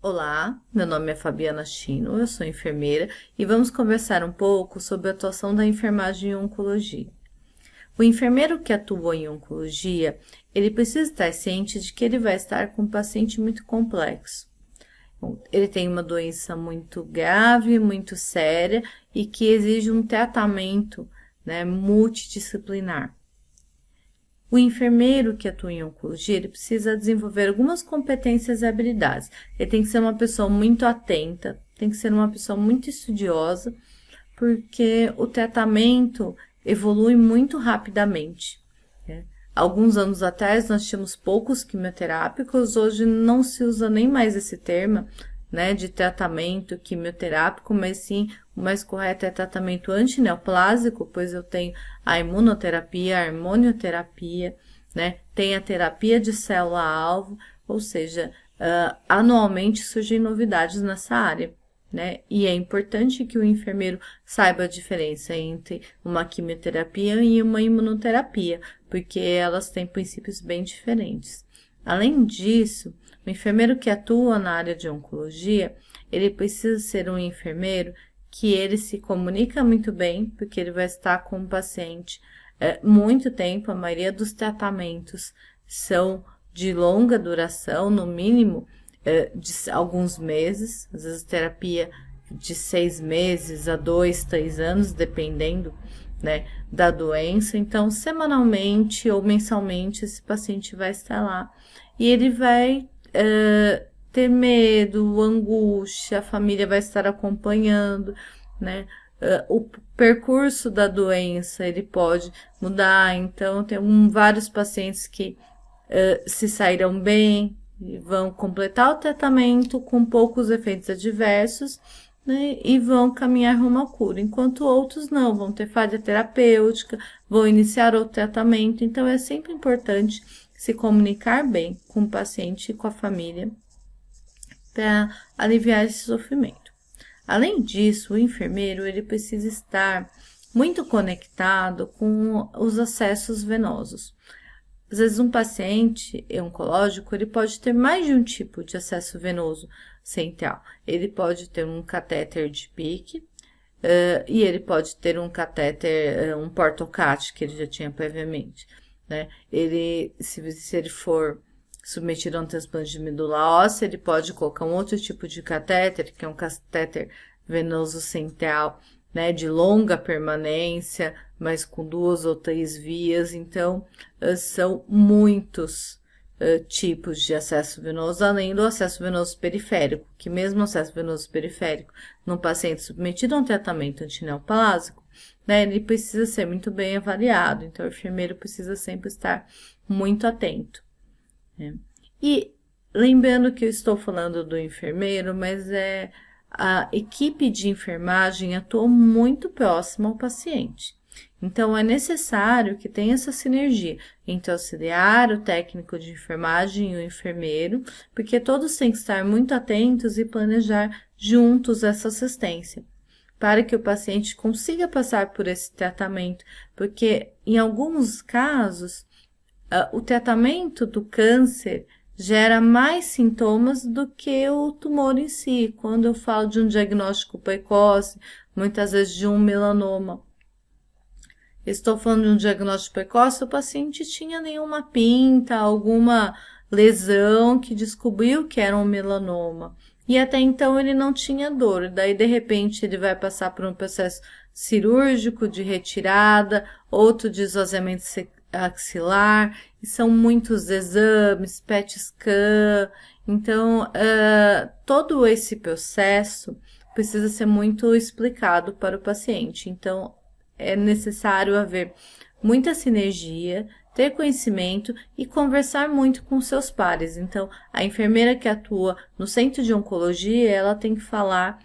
Olá, meu nome é Fabiana Chino, eu sou enfermeira e vamos conversar um pouco sobre a atuação da enfermagem em oncologia. O enfermeiro que atua em oncologia, ele precisa estar ciente de que ele vai estar com um paciente muito complexo. Ele tem uma doença muito grave, muito séria e que exige um tratamento, multidisciplinar. O enfermeiro que atua em oncologia, ele precisa desenvolver algumas competências e habilidades. Ele tem que ser uma pessoa muito atenta, tem que ser uma pessoa muito estudiosa, porque o tratamento evolui muito rapidamente. Alguns anos atrás nós tínhamos poucos quimioterápicos, hoje não se usa nem mais esse termo, de tratamento quimioterápico, mas sim o mais correto é tratamento antineoplásico, pois eu tenho a imunoterapia, a hormonioterapia, tem a terapia de célula-alvo, ou seja, anualmente surgem novidades nessa área. E é importante que o enfermeiro saiba a diferença entre uma quimioterapia e uma imunoterapia, porque elas têm princípios bem diferentes. Além disso, o enfermeiro que atua na área de oncologia, ele precisa ser um enfermeiro que ele se comunica muito bem, porque ele vai estar com o paciente muito tempo. A maioria dos tratamentos são de longa duração, no mínimo de alguns meses, às vezes terapia de 6 meses a 2, 3 anos, dependendo da doença. Então, semanalmente ou mensalmente, esse paciente vai estar lá e ele vai ter medo, angústia, a família vai estar acompanhando, o percurso da doença, ele pode mudar. Então, tem vários pacientes que se sairão bem e vão completar o tratamento com poucos efeitos adversos, e vão caminhar rumo à cura, enquanto outros não, vão ter falha terapêutica, vão iniciar outro tratamento. Então, é sempre importante se comunicar bem com o paciente e com a família para aliviar esse sofrimento. Além disso, o enfermeiro ele precisa estar muito conectado com os acessos venosos. Às vezes um paciente oncológico ele pode ter mais de um tipo de acesso venoso central. Ele pode ter um catéter de PICC e ele pode ter um catéter, um porta-OCAT que ele já tinha previamente. Se ele for submetido a um transplante de medula óssea, ele pode colocar um outro tipo de catéter, que é um catéter venoso central, de longa permanência, mas com 2 ou 3 vias. Então, são muitos tipos de acesso venoso, além do acesso venoso periférico, que mesmo o acesso venoso periférico, num paciente submetido a um tratamento antineoplásico, ele precisa ser muito bem avaliado. Então, o enfermeiro precisa sempre estar muito atento. E lembrando que eu estou falando do enfermeiro, mas a equipe de enfermagem atua muito próxima ao paciente. Então, é necessário que tenha essa sinergia entre o auxiliar, o técnico de enfermagem e o enfermeiro, porque todos têm que estar muito atentos e planejar juntos essa assistência, para que o paciente consiga passar por esse tratamento, porque em alguns casos, o tratamento do câncer gera mais sintomas do que o tumor em si. Quando eu falo de um diagnóstico precoce, muitas vezes de um melanoma, estou falando de um diagnóstico precoce, o paciente tinha nenhuma pinta, alguma lesão que descobriu que era um melanoma. E até então ele não tinha dor. Daí, de repente, ele vai passar por um processo cirúrgico de retirada, outro de esvaziamento axilar, e são muitos exames, PET scan. Então, todo esse processo precisa ser muito explicado para o paciente. Então, é necessário haver muita sinergia, ter conhecimento e conversar muito com seus pares. Então, a enfermeira que atua no centro de oncologia, ela tem que falar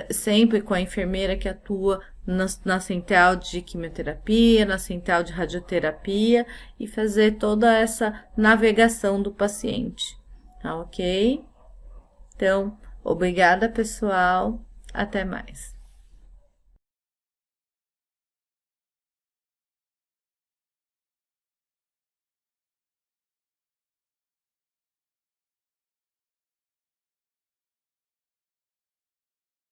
sempre com a enfermeira que atua na central de quimioterapia, na central de radioterapia, e fazer toda essa navegação do paciente, tá ok? Então, obrigada pessoal, até mais.